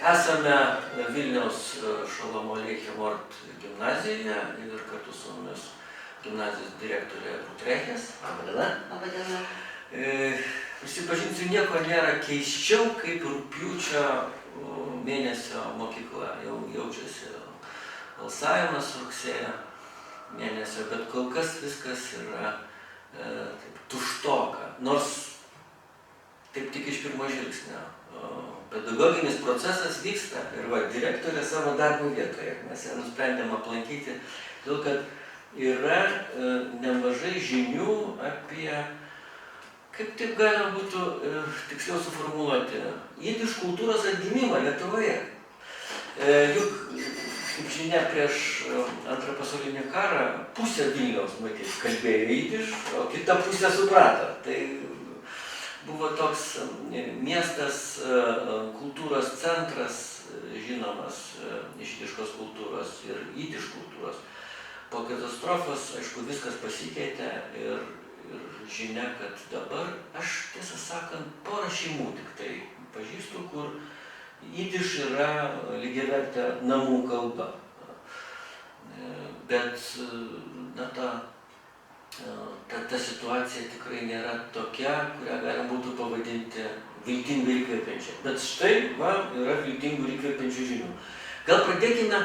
Esame Vilniaus Šolomo Aleichemo Mort gimnazijoje ir kartu su mumis gimnazijos direktorė Rutrechės. Labadiena. Labadiena. Prisipažinsiu, nieko nėra keisčiau, kaip rugpjūčio mėnesio mokykla. Jau jaučiasi balsavimas rugsėjo mėnesio, bet kol kas viskas yra tuštoka. Nors taip tik iš pirmo žvilgsnio. Pedagoginis procesas vyksta ir direktorė savo darbo vietoje. Mes ją nusprendėm aplankyti, todėl kad yra nemažai žinių apie, kaip taip galima būtų tiksliau suformuluoti, jidiš kultūros atgimimą Lietuvoje. Juk, kaip žinia, prieš antrą pasaulinį karą pusė Vilniaus, matyt, kalbėjo jidiš, o kita pusė suprato. Tai buvo toks miestas, kultūros centras, žinomas iš jidiškos kultūros ir jidiš kultūros. Po katastrofos, aišku, viskas pasikeitė ir žinia, kad dabar aš, tiesą sakant, porą šeimų tik tai pažįstu, kur jidiš yra lygiavertė namų kalba. Bet, na, ta situacija tikrai nėra tokia, kurią galima būtų pavadinti viltingai įkvepiančia. Bet štai, yra viltingų ir įkvepiančių žinių. Gal pradėkime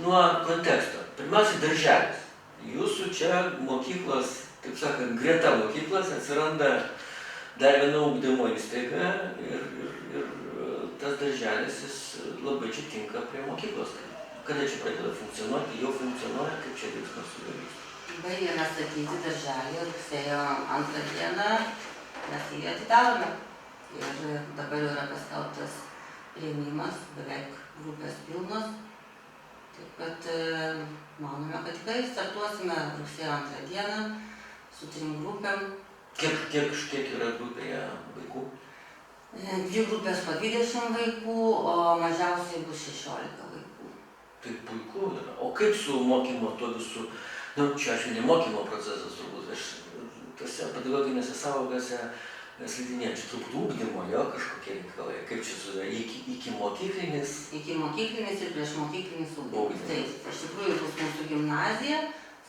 nuo konteksto. Pirmiausia, darželis. Jūsų čia mokyklos, taip sakant, greta mokyklos atsiranda dar viena ugdymo įstaiga ir tas darželis jis labai čia tinka prie mokyklos. Kada čia pradeda funkcionuoti, jau funkcionuoja, kaip čia veiksmas sudarys? Baigėme statyti darželį rugsėjo 2 dieną, mes jį atidarome. Ir dabar yra paskelbtas priėmimas, beveik grupės pilnos. Taip kad manome, kad tikrai startuosime rugsėjo 2 dieną su 3 grupėm. Kiek yra grupėje vaikų? 2 grupės po 20 vaikų, o mažiausiai bus 16 vaikų. Tai puiku yra. O kaip su mokymo to visų? Čia aš ne mokymo procesas turbūt, aš tose pedagoginėse sąvokose slidinėčiau turbūt ugdymo, jo kažkokie reikalai, kaip čia sudė, iki mokyklinis? Iki mokyklinis ir prieš mokyklinis ugdymas. Taip, iš tikrųjų bus mūsų gimnazija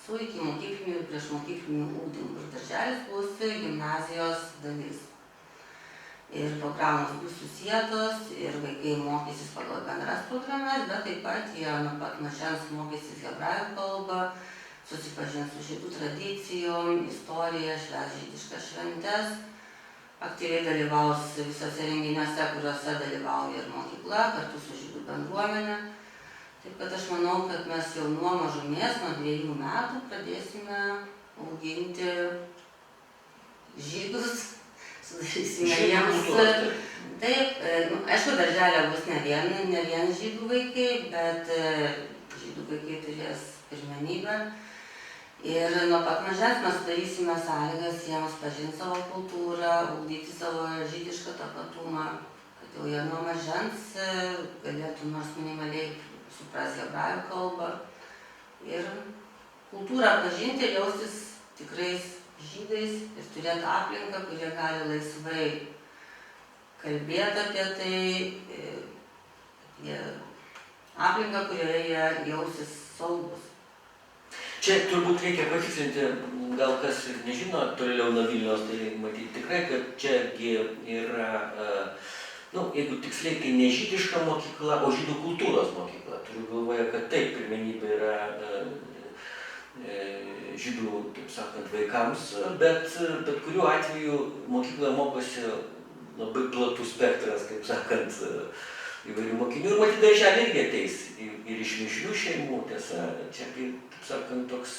su iki mokykliniu ir prieš mokykliniu ugdymu. Ir darželis bus gimnazijos dalis. Ir programos bus susietos ir vaikai mokysis pagal bendras programas, bet taip pat jie nuo pat mažens mokysis hebrajų kalbą, susipažins su žydų tradicijom, istorija, švęs žydiškas šventes, aktyviai dalyvaus visose renginiuose, kuriuose dalyvauja ir mokykla, kartu su žydų bendruomenė. Taip kad aš manau, kad mes jau nuo mažumės, nuo 2 metų pradėsime auginti žydus, sudarysime jiems. Taip, aišku, darželė bus ne vien žydų vaikai, bet žydų vaikai turės pirmenybę. Ir nuo pat mažens mes sudarysime sąlygas jiems pažinti savo kultūrą, ugdyti savo žydišką tapatumą, kad jau jie nuo mažens galėtų nors minimaliai suprasti hebrajų kalbą ir kultūrą pažinti ir jaustis tikrais žydais ir turėti aplinką, kurie gali laisvai kalbėti apie tai, aplinką, kurioje jie jausis saugus. Čia turbūt reikia patikslinti, gal kas ir nežino toliau nuo Vilniaus, tai matyti tikrai, kad čiagi yra, jeigu tiksliai, tai ne žydiška mokykla, o žydų kultūros mokykla. Turiu galvoje, kad taip, pirmenybė yra žydų, taip sakant, vaikams, bet kuriuo atveju mokykloje mokosi labai platus spektras, kaip sakant, įvairių mokinių. Ir matyt, darželį irgi ateis ir iš mišrių šeimų, tiesa, čia, kaip sakant, toks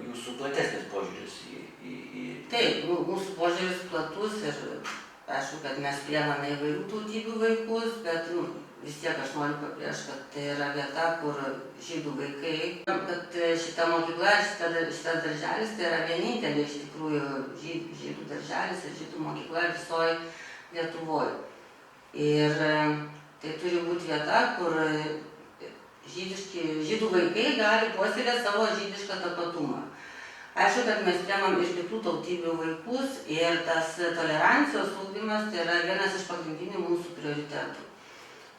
jūsų platesnis požiūris į... Taip, mūsų požiūris platus ir aišku, kad mes priemame įvairių tautybių vaikus, bet vis tiek aš noriu pabrėžti, kad tai yra vieta, kur žydų vaikai, kad šita mokykla, šitas darželis, tai yra vienintelė iš tikrųjų žydų darželis ir žydų mokykla visoje Lietuvoje. Ir tai turi būti vieta, kur žydų vaikai gali puoselėti savo žydišką tapatumą. Aišku, kad mes priemam iš kitų tautybių vaikus ir tas tolerancijos ugdymas tai yra vienas iš pagrindinių mūsų prioritetų.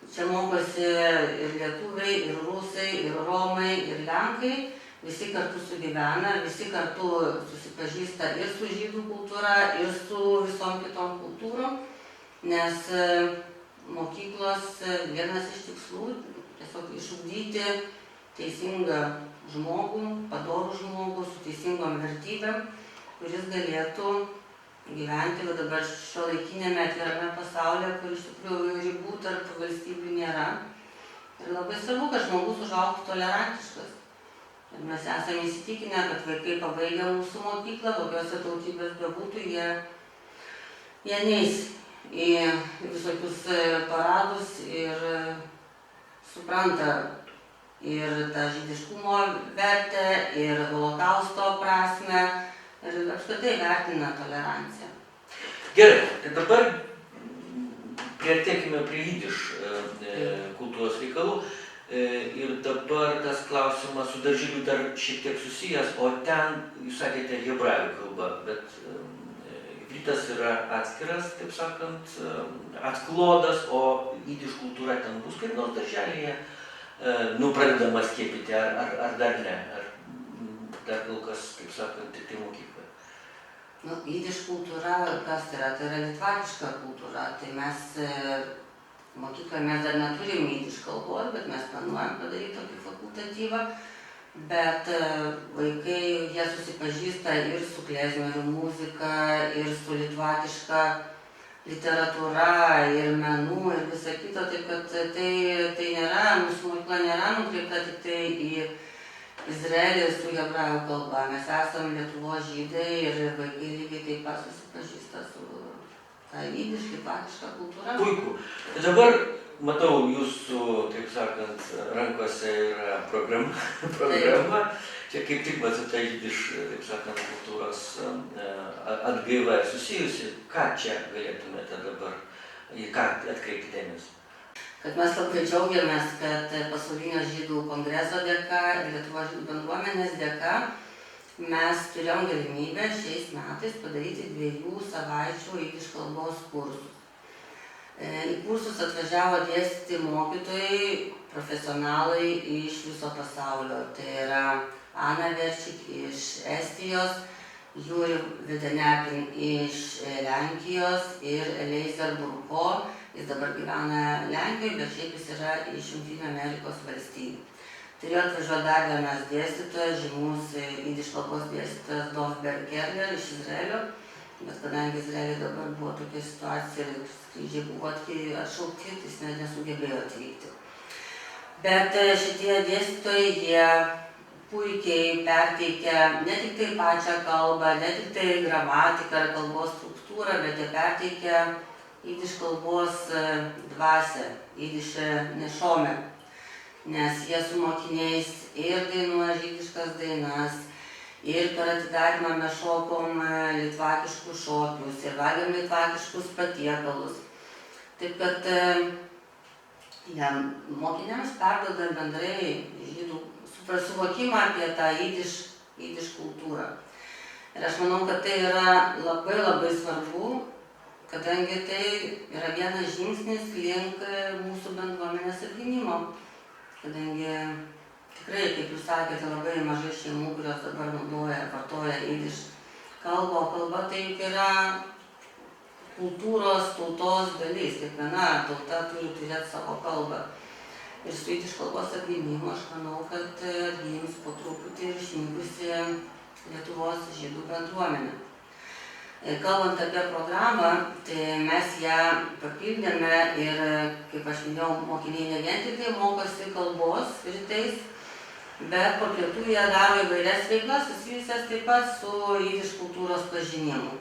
Čia mokosi ir lietuviai, ir rusai, ir romai, ir lenkai. Visi kartu sugyvena, visi kartu susipažįsta ir su žydų kultūra, ir su visom kitom kultūrom, nes mokyklos vienas iš tikslų tiesiog išugdyti teisingą žmogų, padorų žmogų su teisingom vertybėm, kuris galėtų gyventi dabar šiuolaikinėme atvirame pasaulyje, kur iš tikrųjų ribų tarp valstybių nėra. Ir labai svarbu, kad žmogus užaugtų tolerantiškas. Ir mes esame įsitikinę, kad vaikai pabaigę mūsų mokyklą, kokiose tautybės bebūtų, jie neis į visokius paradus ir supranta ir tą žydiškumo vertę, ir holokausto prasmę, ir apskritai vertina toleranciją. Gerai, tai dabar priartėkime prie jidiš kultūros reikalų. Ir dabar tas klausimas su darželiu dar šiek tiek susijęs, o ten, jūs sakėte, hebrajų kalba, bet ivritas yra atskiras, taip sakant, atklodas, o jidiš kultūra ten bus kaip nors darželyje pradedama skiepyti, ar dar ne, ar dar kol kas, kaip sakant, tik tai mokykloje. Jidiš kultūra, kas yra? Tai yra litvakiška kultūra, tai mes mokykloje mes dar neturim jidiš kalbos, bet mes planuojam padaryti tokį fakultatyvą, bet vaikai, jie susipažįsta ir su klezmerių muzika, ir su litvakiška literatūra, ir menų, ir visa kita, taip kad tai nėra, mūsų mokykla nėra nukreipta tik tai į Izraelį su hebrajų kalba. Mes esame Lietuvos žydai ir vaikai lygiai taip pat susipažįsta su ta jidiš, litvakiška kultūra. Puiku. Tai dabar matau jūsų, taip sakant, rankose yra programa. Čia kaip tik su ta jidiš, taip sakant, kultūros atgaiva susijusi. Ką čia galėtumėte dabar, į ką atkreipti dėmesį? Kad mes labai džiaugiamės, kad Pasaulinio žydų kongreso dėka ir Lietuvos žydų bendruomenės dėka mes turėjom galimybę šiais metais padaryti 2 savaičių jidiš kalbos kursus. Į kursus atvažiavo dėstyti mokytojai, profesionalai iš viso pasaulio. Tai yra Ana Verčik iš Estijos, Juri Vidanepin iš Lenkijos ir Eleizer Burko. Jis dabar gyvena Lenkijoje, bet šiaip jis yra iš Jungtinių Amerikos valstybių. Turėjo atvažiuoti dar vienas dėstytojas, žymus jidiš kalbos dėstytojas Dovber Kerler iš Izraelio, bet kadangi Izraelį dabar buvo tokia situacija ir skrydžiai buvo atšaukti, tai jis nesugebėjo atvykti. Bet šitie dėstytojai, jie puikiai perteikia ne tik tai pačią kalbą, ne tik tai gramatiką ar kalbos struktūrą, bet jie perteikia jidiš kalbos dvasią, jidiš nešome, nes jie su mokiniais ir dainuoja žydiškas dainas, ir per atidarymą mes šokom litvakiškus šokius ir valgėm litvakiškus patiekalus. Taip kad mokiniams perduoda bendrai žydų suvokimą apie tą jidiš kultūrą. Ir aš manau, kad tai yra labai labai svarbu, kadangi tai yra vienas žingsnis link mūsų bendruomenės apgynimo. Kadangi tikrai, kaip jūs sakėte, labai mažai šeimų, kurios dabar naudoja, vartoja jidiš kalbą. Kalba tai yra kultūros, tautos dalis. Kiekviena tauta turi turėti savo kalbą. Ir su jidiš kalbos apgynimu aš manau, kad atgyns po truputį ir išnykusi Lietuvos žydų bendruomenė. Kalbant apie programą, tai mes ją papildėme ir, kaip aš minėjau, mokiniai ne vien tik tai mokosi kalbos rytais, bet po pietų jie daro įvairias veiklas susijusias taip pat su jidiš kultūros pažinimu.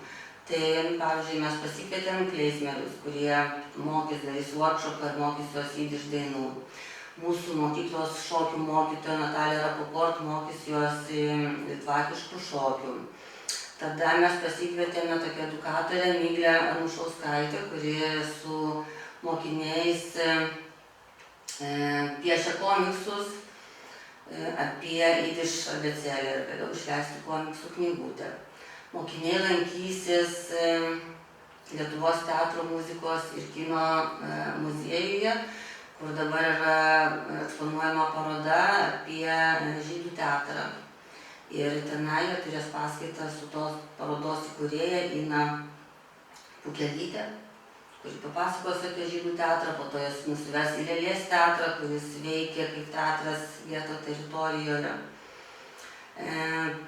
Tai, pavyzdžiui, mes pasikvietėm klezmerius, kurie darys workshopą ir mokys juos jidiš dainų. Mūsų mokyklos šokių mokytoja Natalija Rapoport mokys juos litvakiškų šokių. Tada mes pasikvietėme tokią edukatorę Miglę Anušauskaitę, kuri su mokiniais piešia komiksus apie jidiš abėcėlę ir vėliau išleisti komiksų knygutę. Mokiniai lankysis Lietuvos teatro, muzikos ir kino muziejuje, kur dabar yra eksponuojama paroda apie žydų teatrą. Ir tenai jie turės paskaitą su tos parodos įkūrėja Ina Pukelytė, kuri papasakos apie žydų teatrą, po to jas nusives į Lėlės teatrą, kuris veikia kaip teatras vieto teritorijoje.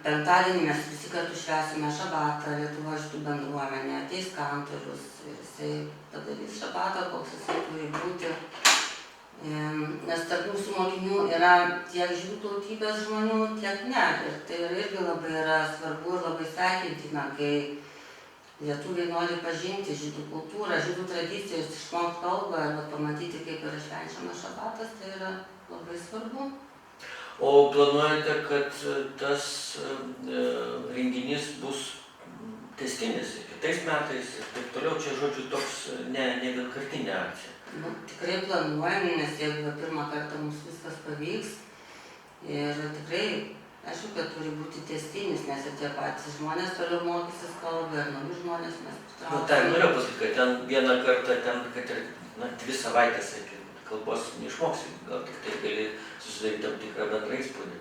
Penktadienį mes visi kartu švęsime šabatą, Lietuvos žydų bendruomenė, ateis kantorius ir jisai padarys šabatą, koks jisai turi būti. Nes tarp mūsų mokinių yra tiek žydų tautybės žmonių, tiek ne. Ir tai irgi labai yra svarbu ir labai sveikintina, kai lietuviai nori pažinti žydų kultūrą, žydų tradicijas, išmokti kalbą ir pamatyti, kaip yra švenčiamas šabatas, tai yra labai svarbu. O planuojate, kad tas renginys bus tęstinis kitais metais ir taip toliau, čia žodžiu toks ne vienkartinė akcija? Tikrai planuojame, nes jeigu pirmą kartą mums viskas pavyks ir tikrai, aišku, kad turi būti tęstinis, nes ir tie patys žmonės toliau mokysis kalbą ir naujus žmonės mes pritrauksime. Tai norėjau pasakyti, kad ten vieną kartą, kad ir 2 savaitės kalbos neišmoksi, gal tik tai gali susidaryti tam tikrą bendrą įspūdį.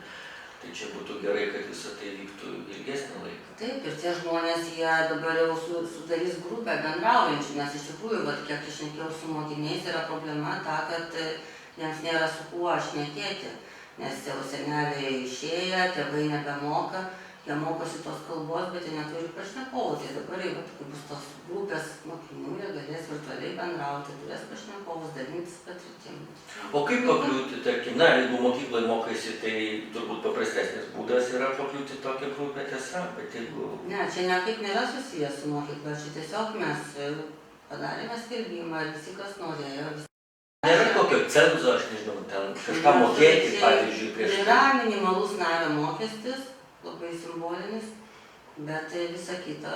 Tai čia būtų gerai, kad visą tai vyktų ilgesnį laiką. Taip, ir tie žmonės, jie dabar jau sudarys grupę bendraujančių, nes iš tikrųjų, kiek aš šnekėjau su mokiniais, yra problema ta, kad jiems nėra su kuo šnekėti, nes jau seneliai išėję, tėvai nebemoka, jie mokosi tos kalbos, bet jie neturi pašnekovų. Tai dabar, jeigu bus tos grupės mokinių, jie galės virtualiai bendrauti, turės pašnekovus, dalintis patirtimis. O kaip pakliūti, tarkim, jeigu mokykloje mokaisi, tai turbūt paprastesnis būdas yra pakliūti tokią grupę, tiesa, bet jeigu... Ne, čia niekaip nėra susijęs su mokykla, čia tiesiog mes padarėme skelbimą ir visi, kas norėjo. Nėra kokio cenzo, aš nežinau, ten kažką mokėti, pavyzdžiui, prieš tai. Yra minimalus nario mokestis, labai simbolinis, bet visa kita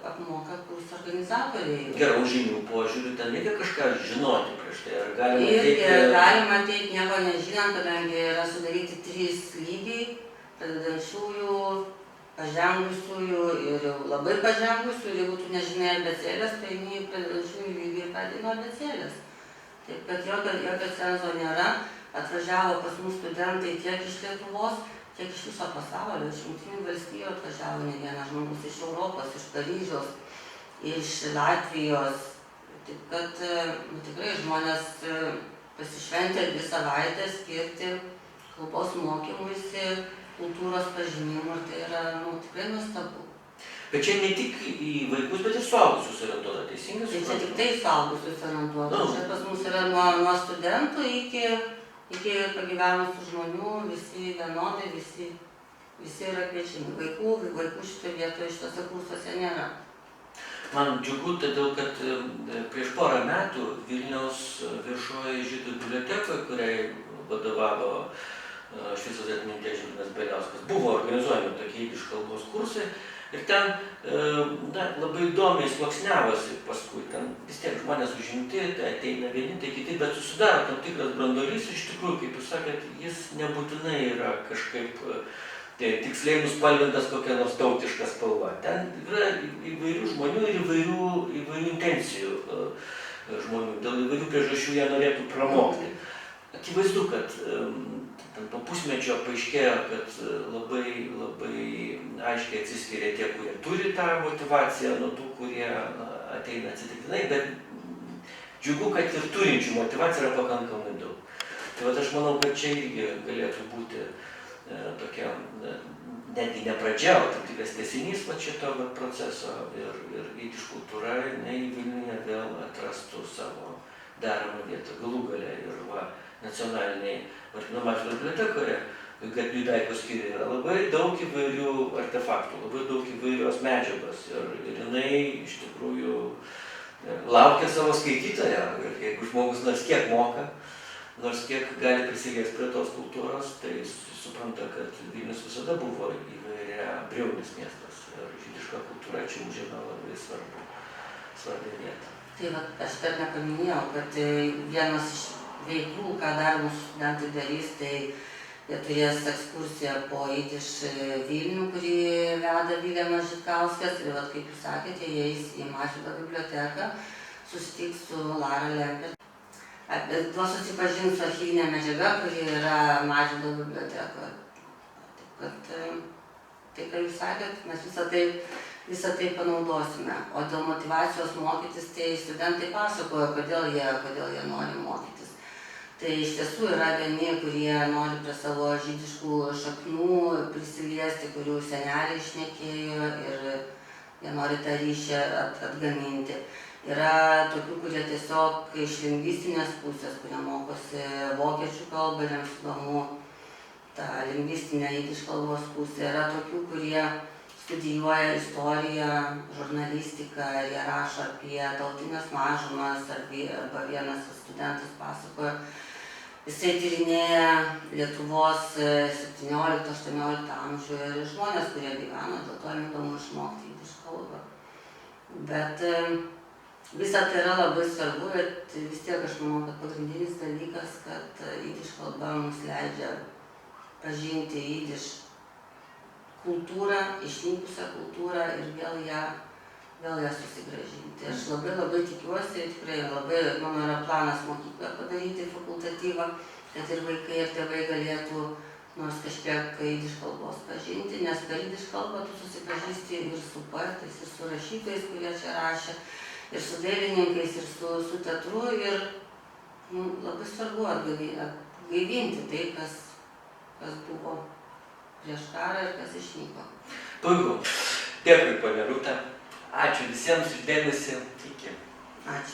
apmoka kursų organizatoriai. Gerų žinių požiūrių, ten reikia kažką žinoti prieš tai, ar galima ateiti? Galima ateiti nieko nežinant, kadangi yra sudaryti 3 lygiai, pradedančiųjų, pažengusiųjų ir labai pažengusių, ir jeigu tu nežinai abėcėlės, tai eini į pradedančiųjų lygį ir pradedi nuo abėcėlės. Taip, kad jokio cenzo nėra, atvažiavo pas mus studentai tiek iš Lietuvos, tiek iš viso pasaulio, iš Jungtinių valstijų atvažiavo ne vienas žmogus, iš Europos, iš Paryžiaus, iš Latvijos. Taip kad tikrai žmonės pasišventė 2 savaitės skirti kalbos mokymuisi, kultūros pažinimui, ir tai yra tikrai nuostabu. Bet čia ne tik į vaikus, bet ir suaugusius orientuota, teisingai suprantu? Tai čia tik tai suaugusius orientuota. Čia pas mus yra nuo studentų iki pagyvenusių žmonių, visi vienodai, visi yra kviečiami. Vaikų šitoje vietoje, šitose kursuose nėra. Man džiugu, todėl kad prieš porą metų Vilniaus viešoji žydų bibliotekoje, kuriai vadovavo Šviesios atminties Žilvinas Beliauskas, buvo organizuojami tokie jidiš kalbos kursai. Ir ten labai įdomiai sluoksniavosi paskui, ten vis tiek žmonės užimti, tai ateina vieni, tai kiti, bet susidaro tam tikras branduolys, iš tikrųjų, kaip jūs sakėt, jis nebūtinai yra kažkaip tiksliai nuspalvintas kokia nors tautiška spalva. Ten yra įvairių žmonių ir įvairių intencijų žmonių, dėl įvairių priežasčių jie norėtų pramokti. Akivaizdu, kad po pusmečio paaiškėjo, kad labai aiškiai atsiskiria tie, kurie turi tą motivaciją, nuo tų, kurie ateina atsitiktinai, bet džiugu, kad ir turinčių motivacija yra pakankamai daug. Tai aš manau, kad čia irgi galėtų būti tokia, netgi ne pradžia, o tam tikras tęsinys šito proceso ir jidiš kultūra, jinai Vilniuje vėl atrastų savo deramą vietą. Galų gale ir nacionaliniai Martyno Mažvydo bibliotekoje, kad Judaiko skyriuje yra labai daug įvairių artefaktų, labai daug įvairios medžiagos ir jinai iš tikrųjų laukia savo skaitytoją. Ir jeigu žmogus nors kiek moka, nors kiek gali prisiliesti prie tos kultūros, tai supranta, kad Vilnius visada buvo įvairiabriaunis miestas ir žydiška kultūra čia užėmė labai svarbią vietą. Tai aš dar nepaminėjau, kad vienas iš veiklų, ką dar mūsų studentai darys, tai jie turės ekskursiją po jidiš Vilnių, kurį veda Viljamas Žitkauskas, ir kaip jūs sakėte, jie eis į Mažvydo biblioteką, susitiks su Lara Lempert. Tuo susipažinti su archyvinė medžiaga, kuri yra Mažvydo bibliotekoje. Taip kad tai, ką jūs sakėt, mes visą tai panaudosime. O dėl motyvacijos mokytis, tai studentai pasakoja, kodėl jie nori mokytis. Tai iš tiesų yra vieni, kurie nori prie savo žydiškų šaknų prisiliesti, kurių seneliai šnekėjo ir jie nori tą ryšį atgaminti. Yra tokių, kurie tiesiog iš lingvistinės pusės, kurie mokosi vokiečių kalbą ir jiems įdomu tą lingvistinę jidiš kalbos pusę. Yra tokių, kurie studijuoja istoriją, žurnalistiką ir jie rašo apie tautinės mažumas, arba vienas studentas pasakoja. Jisai tyrinėja Lietuvos 17-18 amžių ir žmonės, kurie gyveno, dėl to jiems įdomu išmokti jidiš kalbą. Bet visa tai yra labai svarbu, bet vis tiek aš manau, kad pagrindinis dalykas, kad jidiš kalba mums leidžia pažinti jidiš kultūrą, išnykusią kultūrą ir vėl ją susigrąžinti. Aš labai tikiuosi, tikrai mano yra planas mokykloje padaryti fakultatyvą, kad ir vaikai ir tėvai galėtų nors kažkiek jidiš kalbos pažinti, nes per jidiš kalbą tu susipažįsti ir su poetais, ir su rašytojais, kurie čia rašė, ir su dailininkais, ir su teatru, ir labai svarbu atgaivinti tai, kas buvo prieš karą ir kas išnyko. Puiku. Dėkui, ponia Rūta. Ačiū visiems už dėmesį. Iki. Ačiū.